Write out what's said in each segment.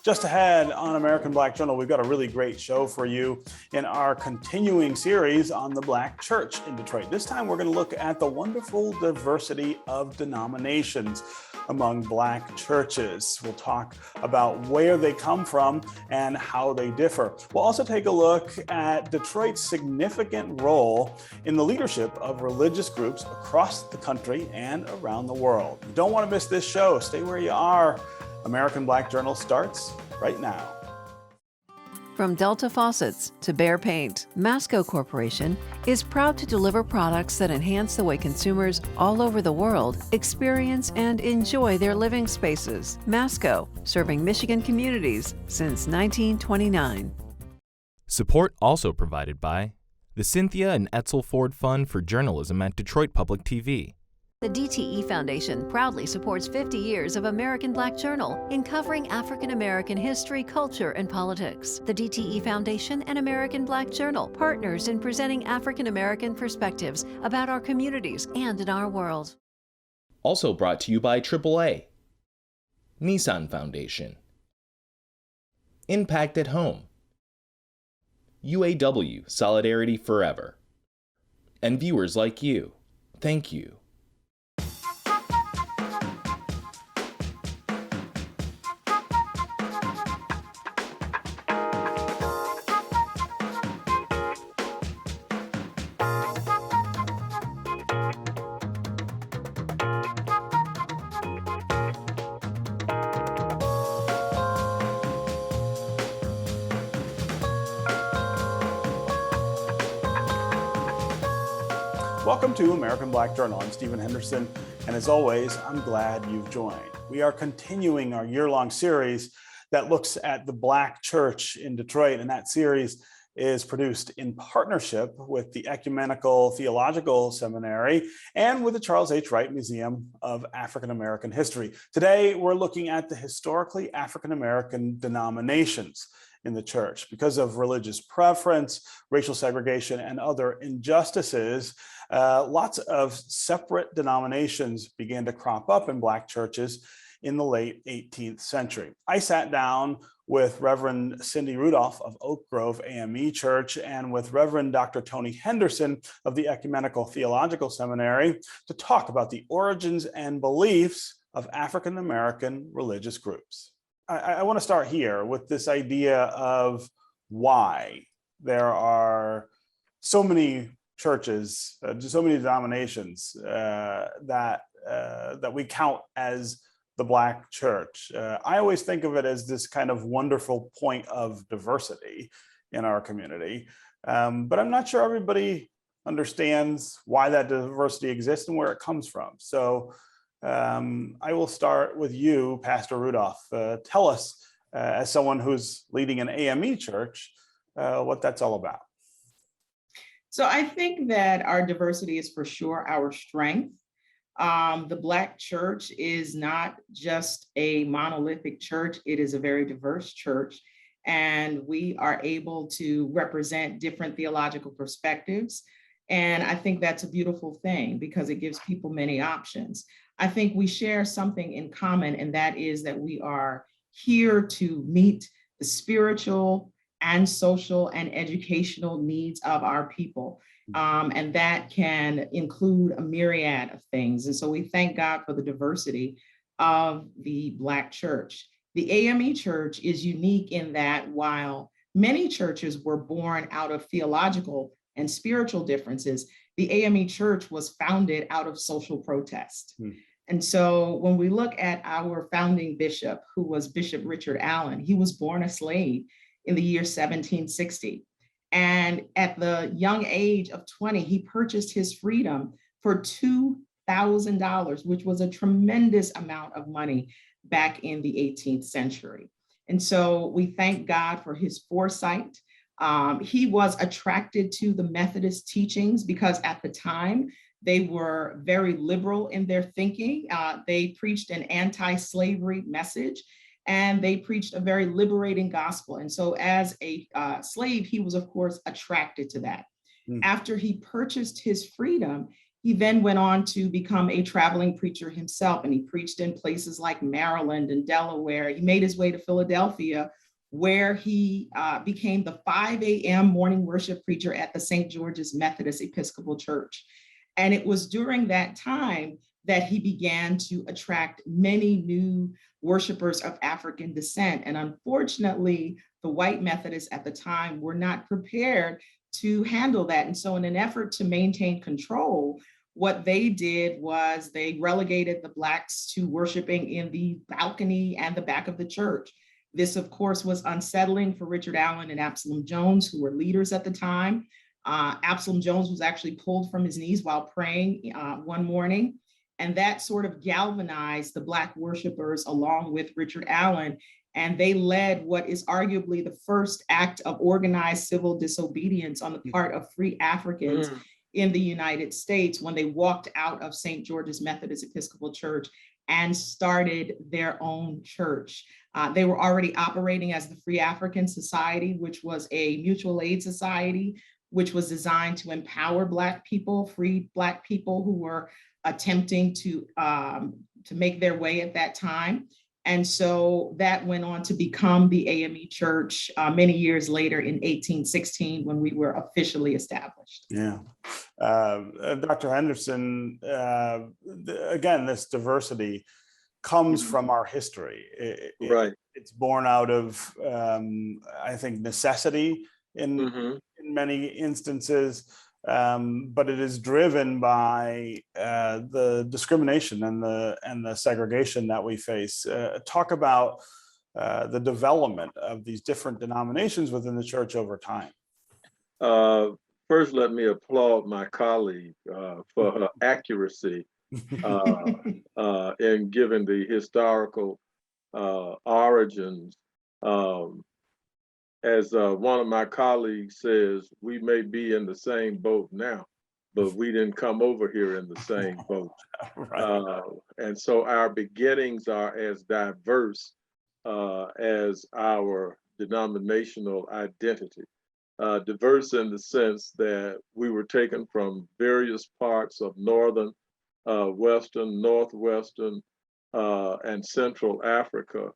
Just ahead on American Black Journal, we've got a really great show for you in our continuing series on the Black Church in Detroit. This time, we're going to look at the wonderful diversity of denominations among Black churches. We'll talk about where they come from and how they differ. We'll also take a look at Detroit's significant role in the leadership of religious groups across the country and around the world. You don't want to miss this show. Stay where you are. American Black Journal starts right now. From Delta Faucets to Behr Paint, Masco Corporation is proud to deliver products that enhance the way consumers all over the world experience and enjoy their living spaces. Masco, serving Michigan communities since 1929. Support also provided by the Cynthia and Etzel Ford Fund for Journalism at Detroit Public TV. The DTE Foundation proudly supports 50 years of American Black Journal in covering African American history, culture, and politics. The DTE Foundation and American Black Journal, partners in presenting African American perspectives about our communities and in our world. Also brought to you by AAA, Nissan Foundation, Impact at Home, UAW Solidarity Forever, and viewers like you. Thank you. Welcome to American Black Journal. I'm Stephen Henderson, and as always, I'm glad you've joined. We are continuing our year-long series that looks at the Black Church in Detroit, and that series is produced in partnership with the Ecumenical Theological Seminary and with the Charles H. Wright Museum of African American History. Today, we're looking at the historically African American denominations in the church. Because of religious preference, racial segregation, and other injustices, lots of separate denominations began to crop up in Black churches in the late 18th century. I sat down with Reverend Cindy Rudolph of Oak Grove AME Church and with Reverend Dr. Tony Henderson of the Ecumenical Theological Seminary to talk about the origins and beliefs of African American religious groups. I want to start here with this idea of why there are so many churches, so many denominations that we count as the Black church. I always think of it as this kind of wonderful point of diversity in our community, but I'm not sure everybody understands why that diversity exists and where it comes from. So I will start with you, Pastor Rudolph. Tell us, as someone who's leading an AME church, what that's all about. So I think that our diversity is for sure our strength. The Black church is not just a monolithic church, it is a very diverse church. And we are able to represent different theological perspectives. And I think that's a beautiful thing because it gives people many options. I think we share something in common, and that is that we are here to meet the spiritual and social and educational needs of our people. And that can include a myriad of things. And so we thank God for the diversity of the Black church. The AME church is unique in that while many churches were born out of theological and spiritual differences, the AME church was founded out of social protest. And so when we look at our founding bishop, who was Bishop Richard Allen, he was born a slave in the year 1760. And at the young age of 20, he purchased his freedom for $2,000, which was a tremendous amount of money back in the 18th century. And so we thank God for his foresight. He was attracted to the Methodist teachings because at the time, they were very liberal in their thinking. They preached an anti-slavery message, and they preached a very liberating gospel. And so as a slave, he was, of course, attracted to that. After he purchased his freedom, He then went on to become a traveling preacher himself, and he preached in places like Maryland and Delaware. He made his way to Philadelphia, where he became the 5 a.m. morning worship preacher at the St. George's Methodist Episcopal Church. And it was during that time that he began to attract many new worshipers of African descent. And unfortunately, the white Methodists at the time were not prepared to handle that. And so in an effort to maintain control, what they did was they relegated the Blacks to worshiping in the balcony and the back of the church. This, of course, was unsettling for Richard Allen and Absalom Jones, who were leaders at the time. Absalom Jones was actually pulled from his knees while praying one morning. And that sort of galvanized the Black worshipers along with Richard Allen. And they led what is arguably the first act of organized civil disobedience on the part of free Africans in the United States when they walked out of St. George's Methodist Episcopal Church and started their own church. They were already operating as the Free African Society, which was a mutual aid society, which was designed to empower Black people, free Black people who were attempting to make their way at that time. And so that went on to become the AME Church many years later in 1816 when we were officially established. Yeah. Dr. Henderson, again, this diversity comes from our history. Right. It's born out of, I think, necessity in many instances, but it is driven by the discrimination and the segregation that we face. Talk about the development of these different denominations within the church over time. First, let me applaud my colleague for her accuracy in giving the historical origins. As one of my colleagues says, we may be in the same boat now, but we didn't come over here in the same boat. Right. And so our beginnings are as diverse as our denominational identity. Diverse in the sense that we were taken from various parts of northern, western, northwestern, and central Africa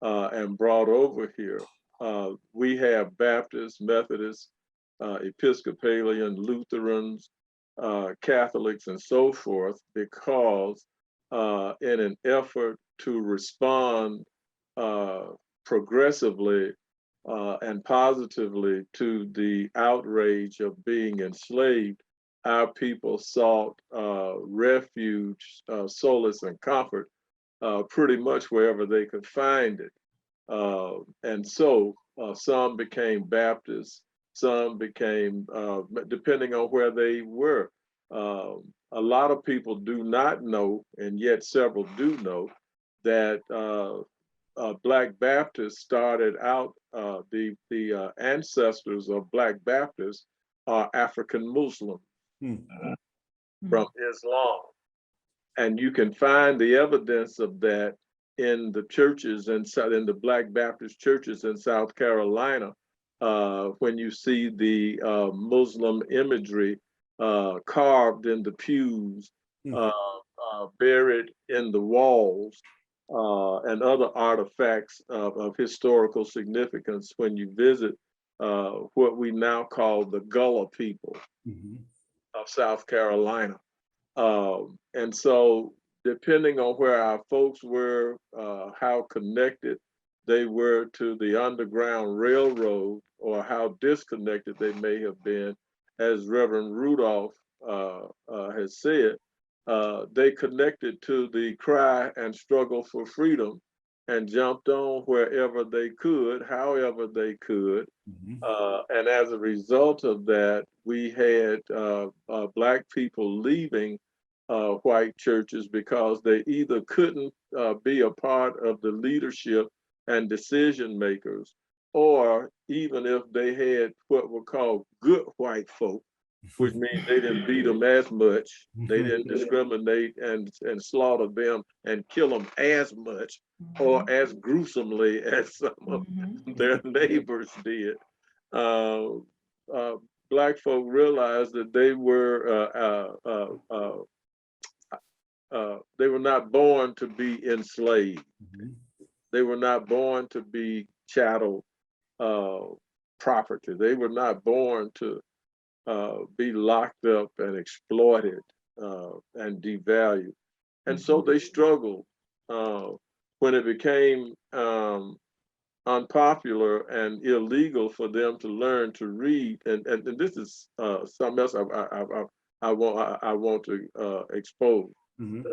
and brought over here. We have Baptists, Methodists, Episcopalian, Lutherans, Catholics, and so forth, because in an effort to respond progressively and positively to the outrage of being enslaved, our people sought refuge, solace, and comfort pretty much wherever they could find it. And so some became Baptists, some became, depending on where they were. A lot of people do not know, and yet several do know, that Black Baptists started out, the ancestors of Black Baptists are African Muslim from Islam. And you can find the evidence of that in the churches and in the Black Baptist churches in South Carolina, when you see the Muslim imagery carved in the pews, buried in the walls, and other artifacts of historical significance when you visit what we now call the Gullah people of South Carolina. And so depending on where our folks were, how connected they were to the Underground Railroad, or how disconnected they may have been, as Reverend Rudolph has said, they connected to the cry and struggle for freedom and jumped on wherever they could, however they could. And as a result of that, we had Black people leaving white churches because they either couldn't be a part of the leadership and decision makers, or even if they had what were called good white folk, which means they didn't beat them as much, they didn't discriminate and slaughter them and kill them as much or as gruesomely as some of their neighbors did. Black folk realized that they were not born to be enslaved. Mhm. They were not born to be chattel property. They were not born to be locked up and exploited and devalued. And so they struggled when it became unpopular and illegal for them to learn to read. And this is something else I want to expose. Mhm.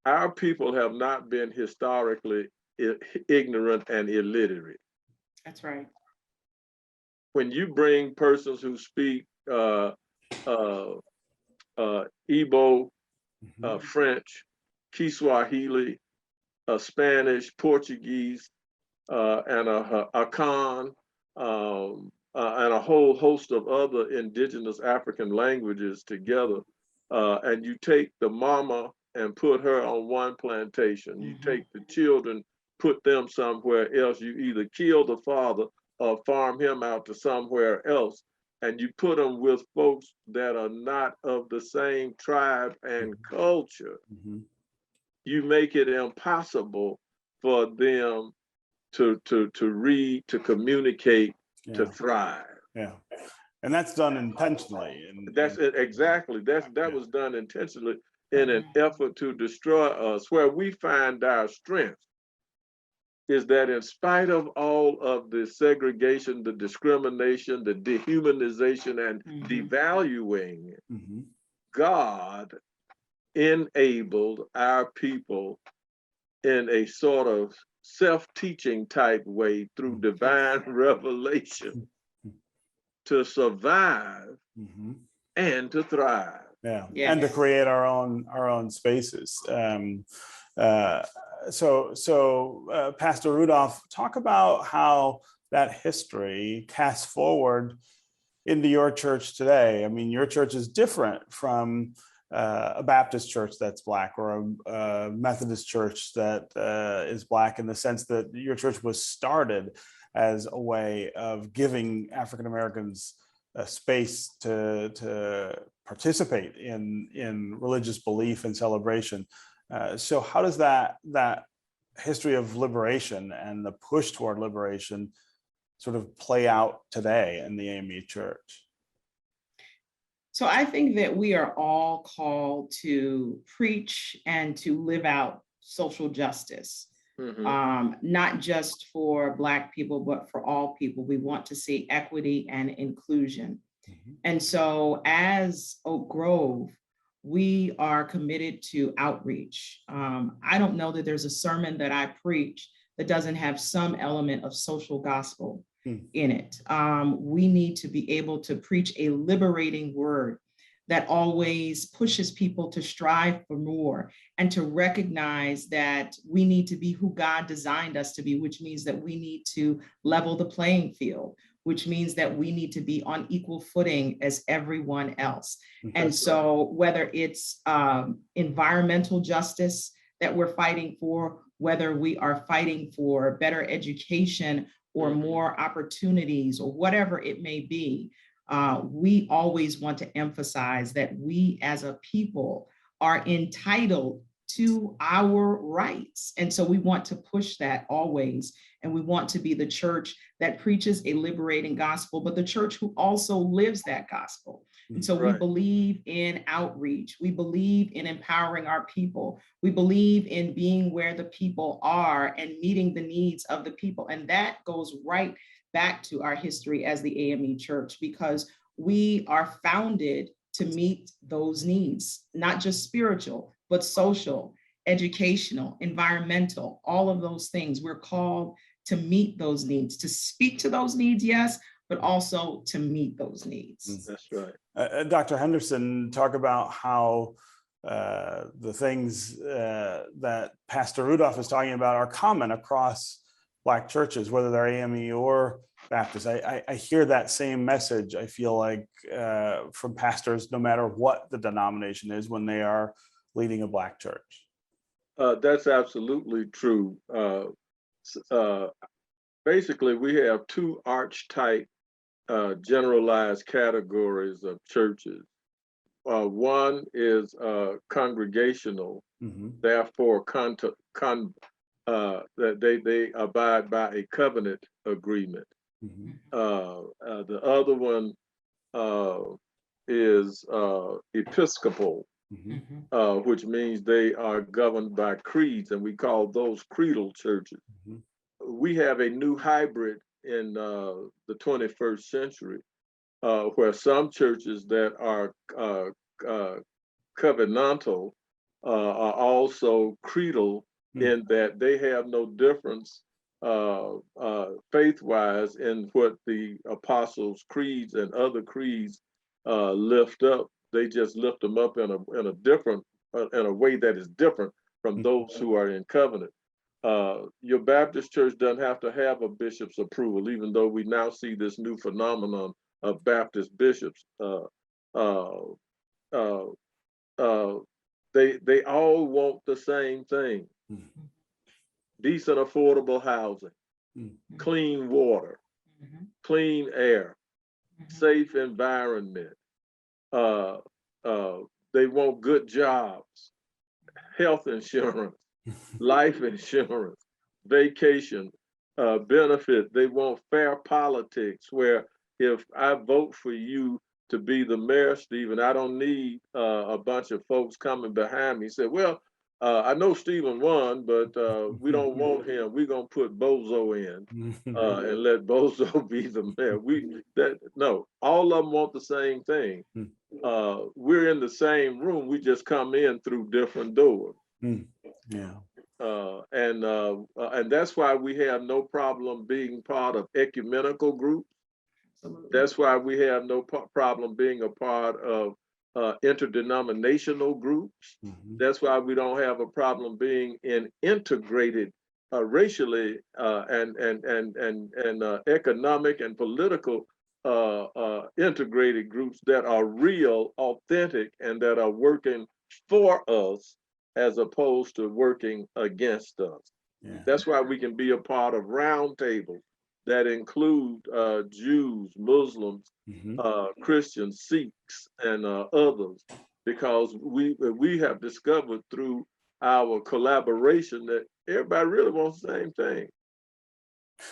Our people have not been historically ignorant and illiterate. That's right. When you bring persons who speak Igbo, Mhm. French, Kiswahili, Spanish, Portuguese, and a Akan, and a whole host of other indigenous African languages together, and you take the mama and put her on one plantation, you take the children, put them somewhere else, you either kill the father or farm him out to somewhere else, and you put them with folks that are not of the same tribe and culture, Mhm. you make it impossible for them to read, to communicate, to Yeah. thrive. Yeah. And that's done intentionally. That's it, exactly. That was done intentionally in an effort to destroy us. Where we find our strength is that in spite of all of the segregation, the discrimination, the dehumanization, and devaluing, Mhm. God enabled our people in a sort of self-teaching type way through divine revelation to survive Mhm. and to thrive. Yeah. Yes. And to create our own spaces. Pastor Rudolph, talk about how that history casts forward into your church today. I mean, your church is different from a Baptist church that's Black, or a Methodist church that is Black, in the sense that your church was started as a way of giving African Americans a space to participate in religious belief and celebration. So how does that history of liberation and the push toward liberation sort of play out today in the AME Church? So I think that we are all called to preach and to live out social justice, not just for Black people, but for all people. We want to see equity and inclusion. And so as Oak Grove, we are committed to outreach. I don't know that there's a sermon that I preach that doesn't have some element of social gospel in it. We need to be able to preach a liberating word that always pushes people to strive for more and to recognize that we need to be who God designed us to be, which means that we need to level the playing field, which means that we need to be on equal footing as everyone else. And so whether it's environmental justice that we're fighting for, whether we are fighting for better education or more opportunities or whatever it may be, we always want to emphasize that we as a people are entitled to our rights. And so we want to push that always. And we want to be the church that preaches a liberating gospel, but the church who also lives that gospel. And so we believe in outreach. We believe in empowering our people. We believe in being where the people are and meeting the needs of the people. And that goes right back to our history as the AME Church, because we are founded to meet those needs, not just spiritual, but social, educational, environmental, all of those things. We're called to meet those needs, to speak to those needs, yes, but also to meet those needs. That's right. Dr. Henderson, talk about how the things that Pastor Rudolph is talking about are common across Black churches, whether they're AME or Baptist. I hear that same message, I feel like, from pastors, no matter what the denomination is, when they are leading a Black church. That's absolutely true. Basically, we have two archetype generalized categories of churches. One is congregational, therefore that they abide by a covenant agreement. The other one is Episcopal, which means they are governed by creeds, and we call those creedal churches. We have a new hybrid in the 21st century, where some churches that are covenantal are also creedal, in that they have no difference faith-wise in what the apostles' creeds and other creeds lift up. They just lift them up in a different, in a way that is different from those who are in covenant. Your Baptist church doesn't have to have a bishop's approval, even though we now see this new phenomenon of Baptist bishops. They all want the same thing: decent, affordable housing, clean water, clean air, safe environment. They want good jobs, health insurance, life insurance, vacation benefit. They want fair politics, where if I vote for you to be the mayor, Stephen, I don't need a bunch of folks coming behind me say, well, I know Stephen won, but we don't want him. We're gonna put Bozo in and let Bozo be the mayor. No, all of them want the same thing. We're in the same room. We just come in through different doors. And that's why we have no problem being part of ecumenical groups. That's why we have no problem being a part of interdenominational groups. That's why we don't have a problem being in integrated racially and economic and political integrated groups that are real, authentic, and that are working for us as opposed to working against us. That's why we can be a part of round tables that include Jews, Muslims, Christians, Sikhs, and others, because we have discovered through our collaboration that everybody really wants the same thing.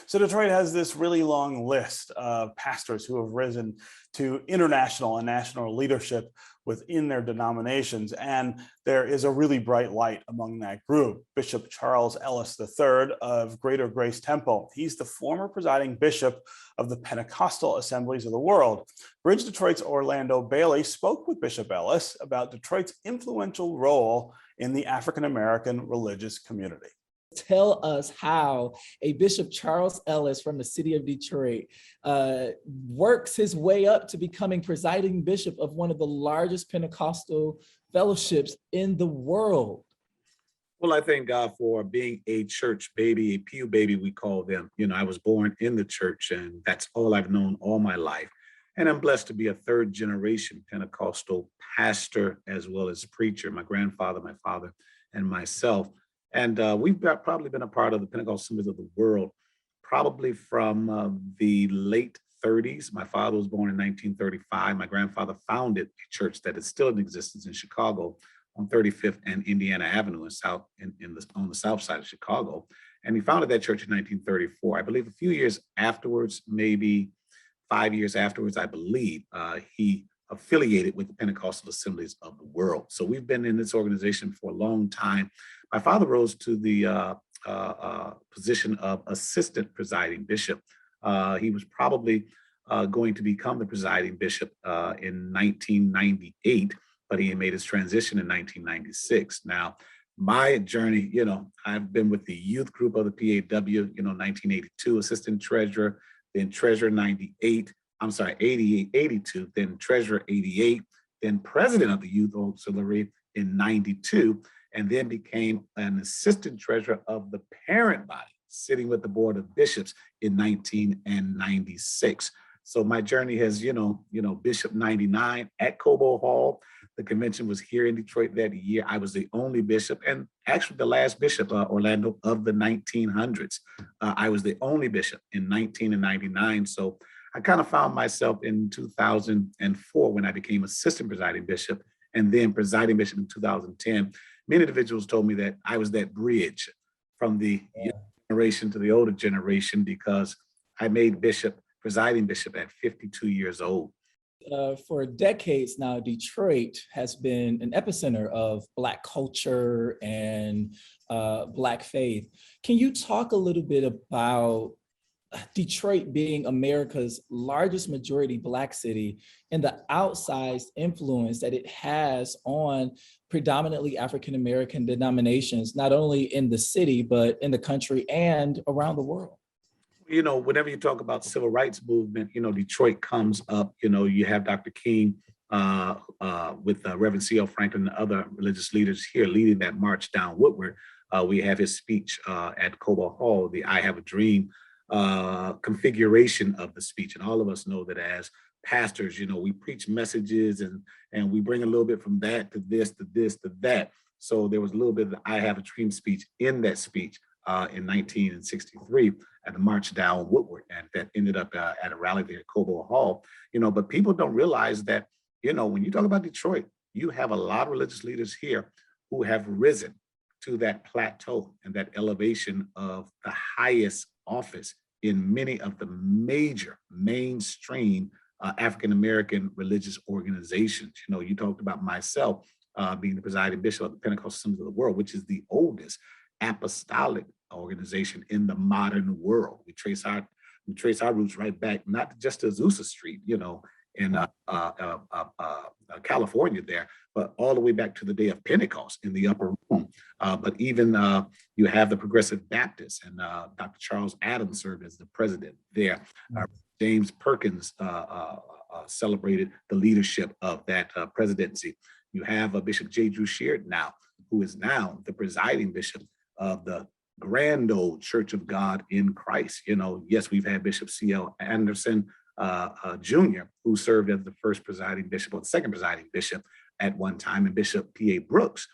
So Detroit has this really long list of pastors who have risen to international and national leadership within their denominations. And there is a really bright light among that group. Bishop Charles Ellis III of Greater Grace Temple. He's the former presiding bishop of the Pentecostal Assemblies of the World. Bridge Detroit's Orlando Bailey spoke with Bishop Ellis about Detroit's influential role in the African-American religious community. Tell us how a Bishop Charles Ellis from the city of Detroit works his way up to becoming presiding bishop of one of the largest Pentecostal fellowships in the world. Well, I thank God for being a church baby, a pew baby, we call them. You know, I was born in the church, and that's all I've known all my life. And I'm blessed to be a third generation Pentecostal pastor as well as preacher, my grandfather, my father, and myself. And we've probably been a part of the Pentecostal Assemblies of the World, probably from the late 30s. My father was born in 1935. My grandfather founded a church that is still in existence in Chicago on 35th and Indiana Avenue on the south side of Chicago. And he founded that church in 1934. I believe a few years afterwards, maybe 5 years afterwards, I believe, he affiliated with the Pentecostal Assemblies of the World. So we've been in this organization for a long time. My father rose to the position of assistant presiding bishop. He was probably going to become the presiding bishop in 1998, but he made his transition in 1996. Now, my journey, you know, I've been with the youth group of the PAW, 1982, assistant treasurer, then treasurer 88, 82, then treasurer 88, then president of the youth auxiliary in 92, and then became an assistant treasurer of the parent body, sitting with the board of bishops in 1996. So my journey has, Bishop 99 at Cobo Hall. The convention was here in Detroit that year. I was the only bishop, and actually the last bishop, Orlando, of the 1900s. I was the only bishop in 1999. So I kind of found myself in 2004 when I became assistant presiding bishop and then presiding bishop in 2010. Many individuals told me that I was that bridge from the young generation to the older generation because I made presiding bishop at 52 years old. For decades now, Detroit has been an epicenter of Black culture and Black faith. Can you talk a little bit about Detroit being America's largest majority Black city and the outsized influence that it has on predominantly African-American denominations, not only in the city, but in the country and around the world? Whenever you talk about civil rights movement, Detroit comes up. You have Dr. King with Reverend C.L. Franklin and other religious leaders here leading that march down Woodward. We have his speech at Cobo Hall, the I Have a Dream configuration of the speech. And all of us know that as pastors, we preach messages and we bring a little bit from that to this, to this, to that. So there was a little bit of the I Have a Dream speech in that speech in 1963 at the march down Woodward, and that ended up at a rally there at Cobo Hall. But people don't realize that, when you talk about Detroit, you have a lot of religious leaders here who have risen to that plateau and that elevation of the highest office in many of the major mainstream African-American religious organizations. You talked about myself being the presiding bishop of the Pentecostal Assemblies of the World, which is the oldest apostolic organization in the modern world. We trace our roots right back, not just to Azusa Street, in California there, but all the way back to the day of Pentecost in the upper room. But even you have the Progressive Baptists, and Dr. Charles Adams served as the president there. James Perkins celebrated the leadership of that presidency. You have Bishop J. Drew Sheard now, who is now the presiding bishop of the Grand Old Church of God in Christ. Yes, we've had Bishop C.L. Anderson Jr., who served as the first presiding bishop or the second presiding bishop at one time, and Bishop P.A. Brooks,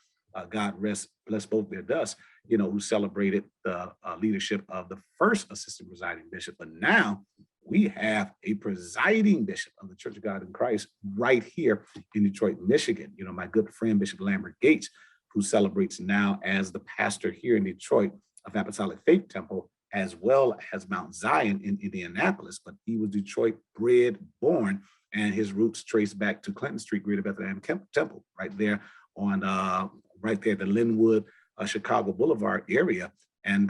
God bless both their dust, who celebrated the leadership of the first assistant presiding bishop. But now we have a presiding bishop of the Church of God in Christ right here in Detroit, Michigan. My good friend, Bishop Lambert Gates, who celebrates now as the pastor here in Detroit of Apostolic Faith Temple, as well as Mount Zion in Indianapolis. But he was Detroit bred, born, and his roots trace back to Clinton Street, Greater Bethlehem Temple, right there on the Linwood, Chicago Boulevard area. And,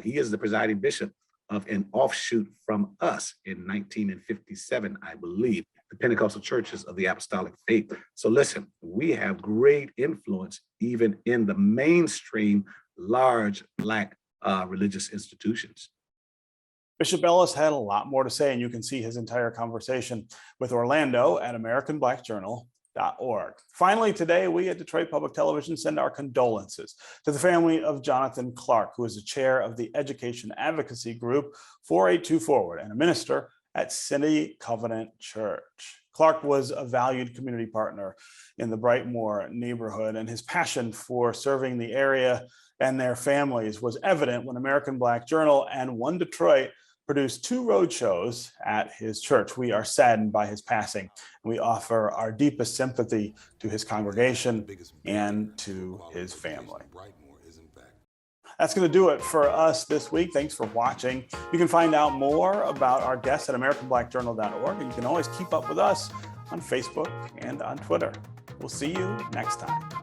he is the presiding bishop of an offshoot from us in 1957, I believe, the Pentecostal churches of the Apostolic Faith. So listen, we have great influence even in the mainstream large Black religious institutions. Bishop Ellis had a lot more to say, and you can see his entire conversation with Orlando at AmericanBlackJournal.org. Finally, today, we at Detroit Public Television send our condolences to the family of Jonathan Clark, who is the chair of the Education Advocacy Group 482 Forward and a minister at City Covenant Church. Clark was a valued community partner in the Brightmoor neighborhood, and his passion for serving the area and their families was evident when American Black Journal and One Detroit produced 2 road shows at his church. We are saddened by his passing. We offer our deepest sympathy to his congregation and to his family. That's going to do it for us this week. Thanks for watching. You can find out more about our guests at AmericanBlackJournal.org, and you can always keep up with us on Facebook and on Twitter. We'll see you next time.